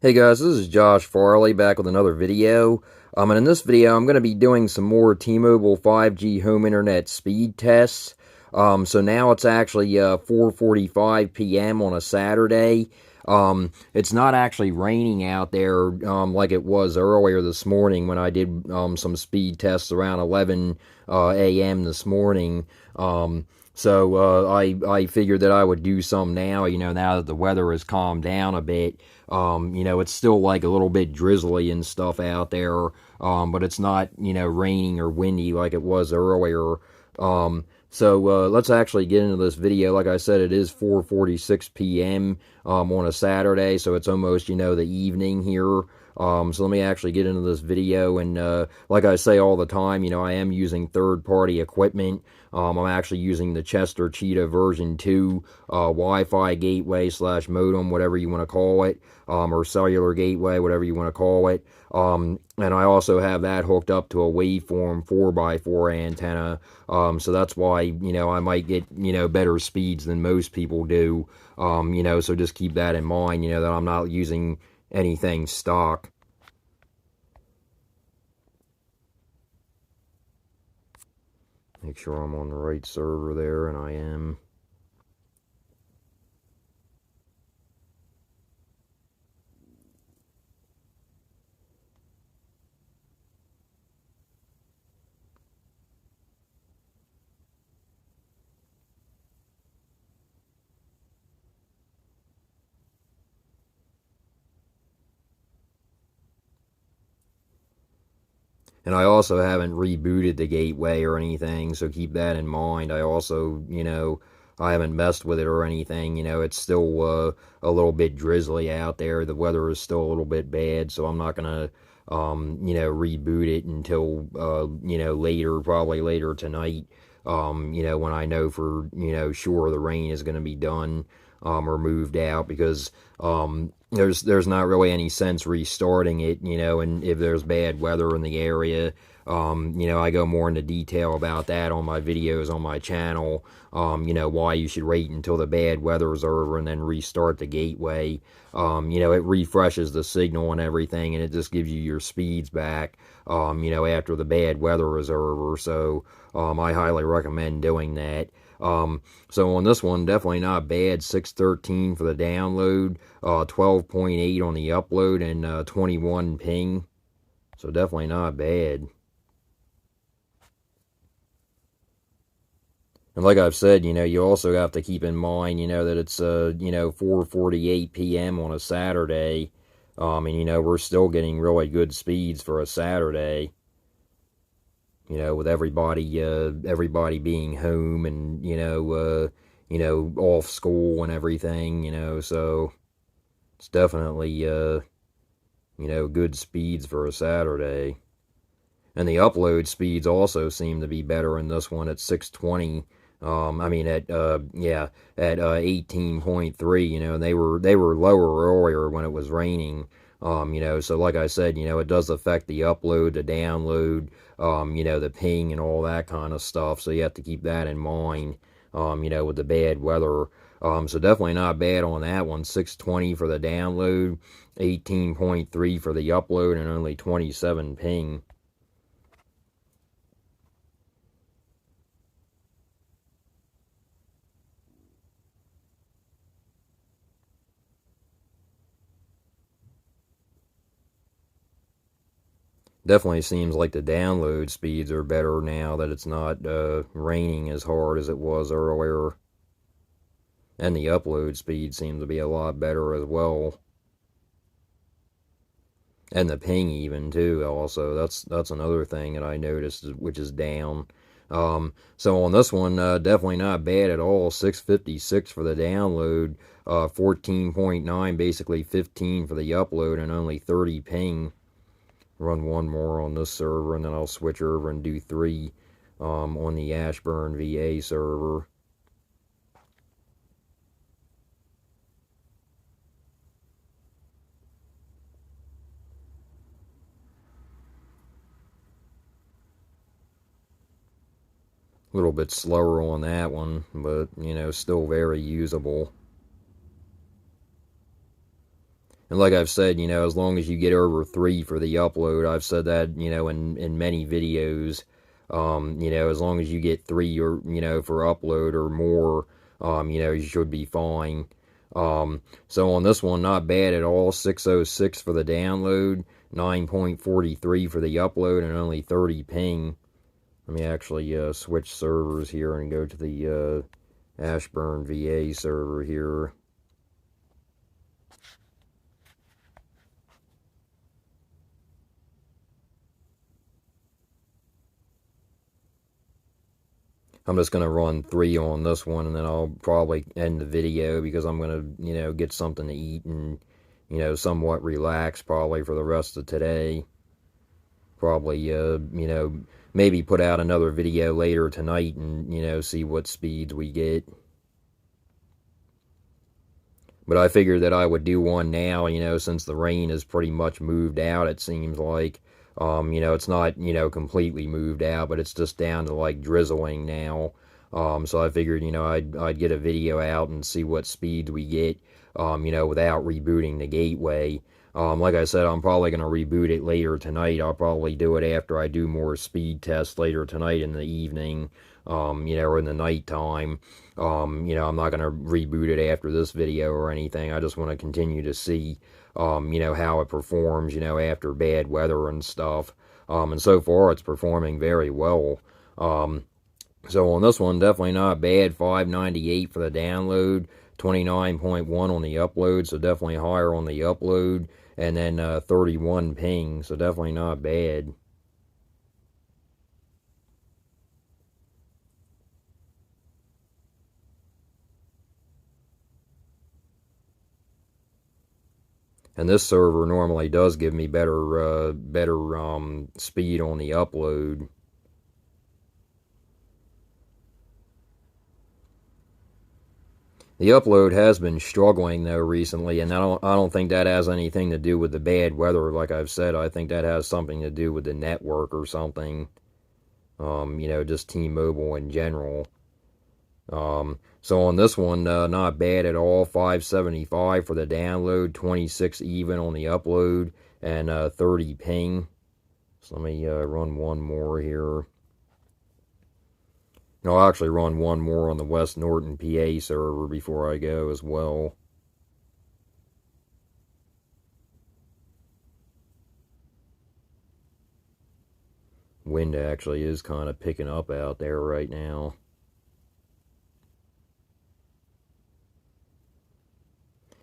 Hey guys, this is Josh Farley back with another video. And in this video, I'm going to be doing some more T-Mobile 5G home internet speed tests. So now it's actually 4:45 p.m. on a Saturday. It's not actually raining out there like it was earlier this morning when I did some speed tests around 11 a.m. this morning. I figured that I would do some now, now that the weather has calmed down a bit. It's still like a little bit drizzly and stuff out there, but it's not, raining or windy like it was earlier. Let's actually get into this video. Like I said, it is 4:46 p.m. On a Saturday, so it's almost, the evening here. So let me actually get into this video. And like I say all the time, I am using third-party equipment. I'm actually using the Chester Cheetah version 2 Wi-Fi gateway / modem, whatever you want to call it, or cellular gateway, whatever you want to call it. And I also have that hooked up to a waveform 4x4 antenna. So that's why, I might get, better speeds than most people do. So just keep that in mind, that I'm not using anything stock. Make sure I'm on the right server there, and I am. And I also haven't rebooted the gateway or anything, so keep that in mind. I also, I haven't messed with it or anything. It's still a little bit drizzly out there. The weather is still a little bit bad, so I'm not going to, reboot it until, later, probably later tonight, when I know for, sure the rain is going to be done or moved out, because there's not really any sense restarting it, and if there's bad weather in the area. I go more into detail about that on my videos on my channel, why you should wait until the bad weather is over and then restart the gateway. It refreshes the signal and everything, and it just gives you your speeds back, after the bad weather is over. So I highly recommend doing that. So on this one, definitely not bad. 613 for the download, 12.8 on the upload, and 21 ping. So definitely not bad. And like I've said, you also have to keep in mind, that it's 4:48 p.m. on a Saturday. And we're still getting really good speeds for a Saturday. With everybody being home and off school and everything, so it's definitely good speeds for a Saturday. And the upload speeds also seem to be better in this one at 620. At 18.3. And they were lower earlier when it was raining. So like I said, it does affect the upload, the download, the ping and all that kind of stuff. So you have to keep that in mind, with the bad weather. So definitely not bad on that one. 620 for the download, 18.3 for the upload, and only 27 ping. Definitely seems like the download speeds are better now that it's not raining as hard as it was earlier. And the upload speed seems to be a lot better as well. And the ping even too also. That's another thing that I noticed, which is down. So on this one, definitely not bad at all. 656 for the download, 14.9, basically 15 for the upload, and only 30 ping. Run one more on this server, and then I'll switch over and do 3 on the Ashburn VA server. A little bit slower on that one, but still very usable. And like I've said, as long as you get over 3 for the upload, I've said that, in many videos, as long as you get 3 or, for upload or more, you should be fine. So on this one, not bad at all. 606 for the download, 9.43 for the upload, and only 30 ping. Let me actually switch servers here and go to the Ashburn VA server here. I'm just going to run 3 on this one, and then I'll probably end the video because I'm going to, get something to eat and, somewhat relax probably for the rest of today. Probably, maybe put out another video later tonight and, see what speeds we get. But I figured that I would do one now, since the rain has pretty much moved out, it seems like. It's not, completely moved out, but it's just down to like drizzling now. So I figured, I'd get a video out and see what speeds we get, without rebooting the gateway. Like I said, I'm probably going to reboot it later tonight. I'll probably do it after I do more speed tests later tonight in the evening, or in the nighttime. I'm not going to reboot it after this video or anything. I just want to continue to see, how it performs, after bad weather and stuff. And so far it's performing very well. So on this one, definitely not bad. 598 for the download, 29.1 on the upload, so definitely higher on the upload, and then 31 ping, so definitely not bad. And this server normally does give me better speed on the upload. The upload has been struggling though recently, and I don't think that has anything to do with the bad weather. Like I've said, I think that has something to do with the network or something. Just T-Mobile in general. So on this one, not bad at all. 575 for the download, 26 even on the upload, and 30 ping. So let me run one more here. No, I'll actually run one more on the West Norton PA server before I go as well. Wind actually is kind of picking up out there right now.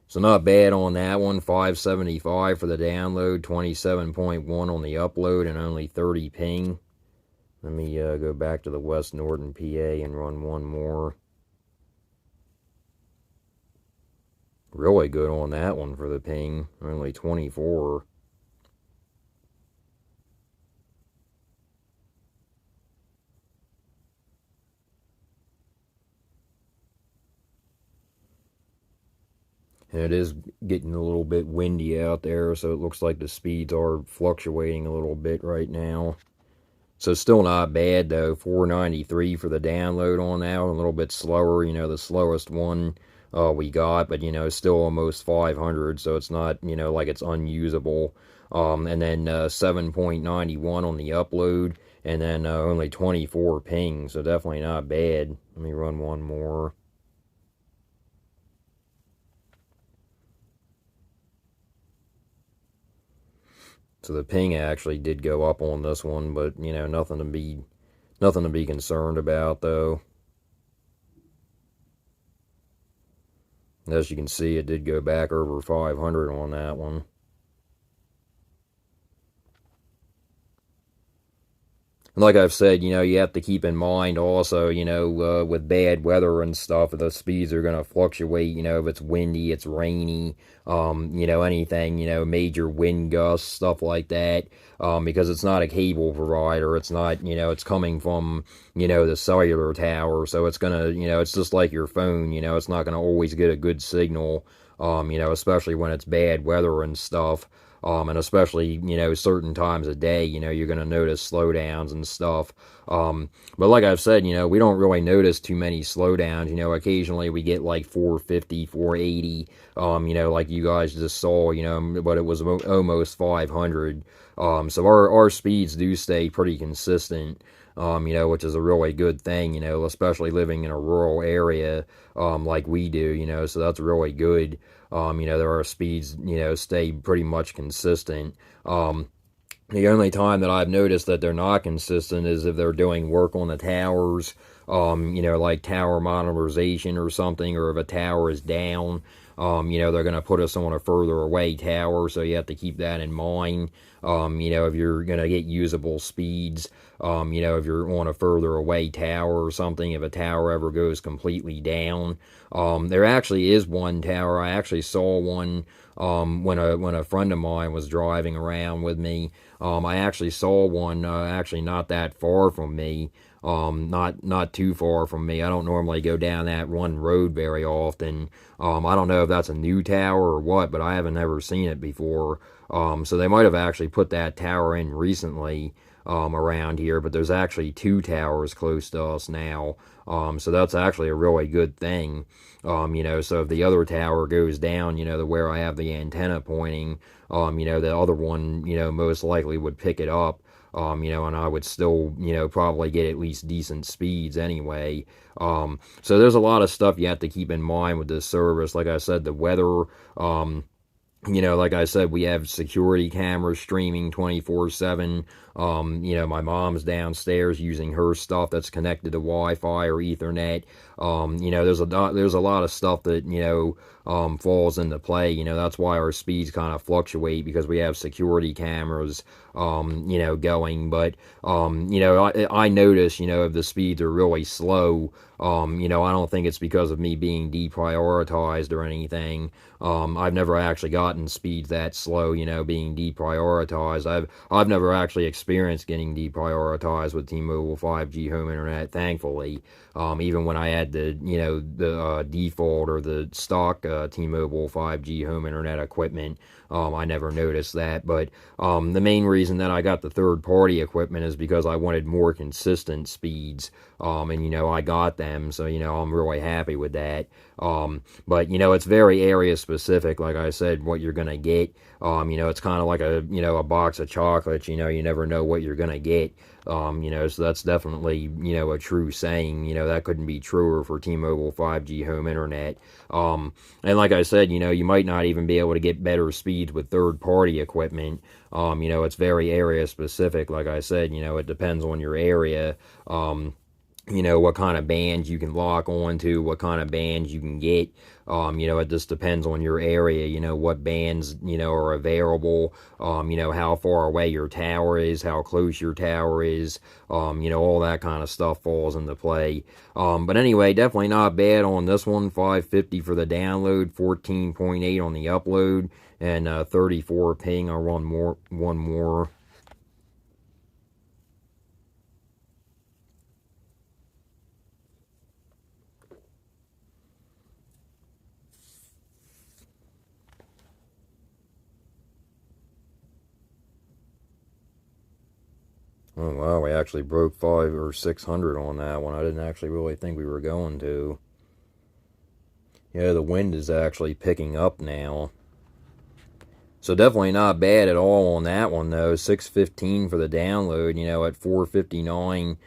So not bad on that one. 575 for the download, 27.1 on the upload, and only 30 ping. Let me go back to the West Norton PA and run one more. Really good on that one for the ping. Only 24. And it is getting a little bit windy out there, so it looks like the speeds are fluctuating a little bit right now. So still not bad though. 493 for the download on that one. A little bit slower, the slowest one we got, but still almost 500, so it's not, like it's unusable. And then 7.91 on the upload, and then only 24 ping, so definitely not bad. Let me run one more. So the ping actually did go up on this one, but nothing to be concerned about though. As you can see, it did go back over 500 on that one. And like I've said, you have to keep in mind also, with bad weather and stuff, the speeds are going to fluctuate, if it's windy, it's rainy, anything, major wind gusts, stuff like that, because it's not a cable provider, it's not, it's coming from, the cellular tower, so it's going to, it's just like your phone, it's not going to always get a good signal, especially when it's bad weather and stuff. And especially, certain times of day, you're going to notice slowdowns and stuff. But like I've said, we don't really notice too many slowdowns. Occasionally we get like 450, 480, like you guys just saw, but it was almost 500. So our speeds do stay pretty consistent. Which is a really good thing, especially living in a rural area, like we do, so that's really good. There are speeds, stay pretty much consistent. The only time that I've noticed that they're not consistent is if they're doing work on the towers, like tower modernization or something, or if a tower is down, they're going to put us on a further away tower, so you have to keep that in mind. If you're going to get usable speeds, if you're on a further away tower or something, if a tower ever goes completely down. There actually is one tower. I actually saw one when a friend of mine was driving around with me. I actually saw one actually not that far from me. Not too far from me. I don't normally go down that one road very often. I don't know if that's a new tower or what, but I haven't ever seen it before. So they might have actually put that tower in recently around here, but there's actually two towers close to us now. So that's actually a really good thing. So if the other tower goes down, to where I have the antenna pointing, the other one, most likely would pick it up. And I would still, probably get at least decent speeds anyway. So there's a lot of stuff you have to keep in mind with this service. Like I said, the weather, like I said, we have security cameras streaming 24/7. My mom's downstairs using her stuff that's connected to Wi-Fi or Ethernet. There's a lot of stuff that, falls into play. That's why our speeds kind of fluctuate, because we have security cameras, going. But, I notice, if the speeds are really slow, I don't think it's because of me being deprioritized or anything. I've never actually gotten speeds that slow, being deprioritized. I've never actually experienced getting deprioritized with T-Mobile 5G home internet, thankfully. Even when I had the default or the stock T-Mobile 5G home internet equipment, I never noticed that. But the main reason that I got the third-party equipment is because I wanted more consistent speeds, and I got them, so I'm really happy with that. But it's very area specific. Like I said, what you're gonna get, it's kind of like a box of chocolates. You never know what you're gonna get. So that's definitely, a true saying. That couldn't be truer for T-Mobile 5G home internet. And like I said, you might not even be able to get better speeds with third-party equipment. It's very area specific. Like I said, it depends on your area. What kind of bands you can lock onto, what kind of bands you can get. It just depends on your area, what bands, are available, how far away your tower is, how close your tower is, all that kind of stuff falls into play. But anyway, definitely not bad on this one. 550 for the download, 14.8 on the upload, and 34 ping. I'll run one more. Oh wow, we actually broke 500 or 600 on that one. I didn't actually really think we were going to. Yeah, the wind is actually picking up now. So definitely not bad at all on that one though. 615 for the download, at 459,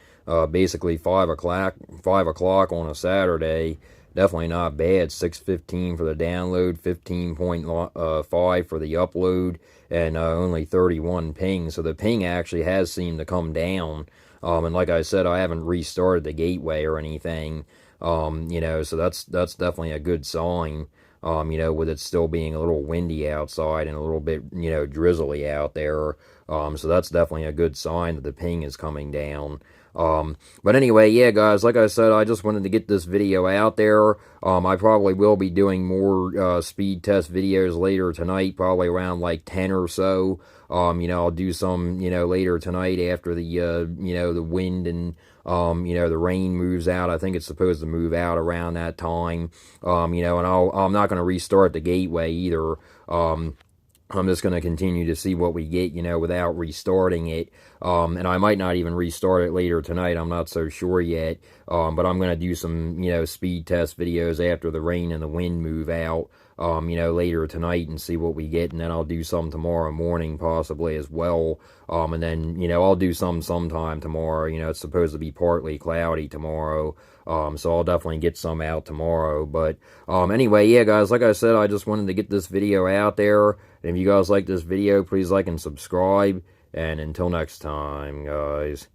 basically 5 o'clock on a Saturday. Definitely not bad. 615 for the download, 15.5 for the upload, and only 31 ping. So the ping actually has seemed to come down. And like I said, I haven't restarted the gateway or anything. So that's definitely a good sign. With it still being a little windy outside and a little bit, drizzly out there. So that's definitely a good sign that the ping is coming down. But anyway, yeah, guys, like I said, I just wanted to get this video out there. I probably will be doing more speed test videos later tonight, probably around like 10 or so. I'll do some, later tonight after the, the wind and, the rain moves out. I think it's supposed to move out around that time. And I'm not going to restart the gateway either. I'm just going to continue to see what we get, without restarting it. And I might not even restart it later tonight. I'm not so sure yet. But I'm going to do some, speed test videos after the rain and the wind move out, later tonight and see what we get. And then I'll do some tomorrow morning possibly as well. And then, I'll do some sometime tomorrow. It's supposed to be partly cloudy tomorrow. So I'll definitely get some out tomorrow. But anyway, yeah, guys, like I said, I just wanted to get this video out there. And if you guys like this video, please like and subscribe. And until next time, guys.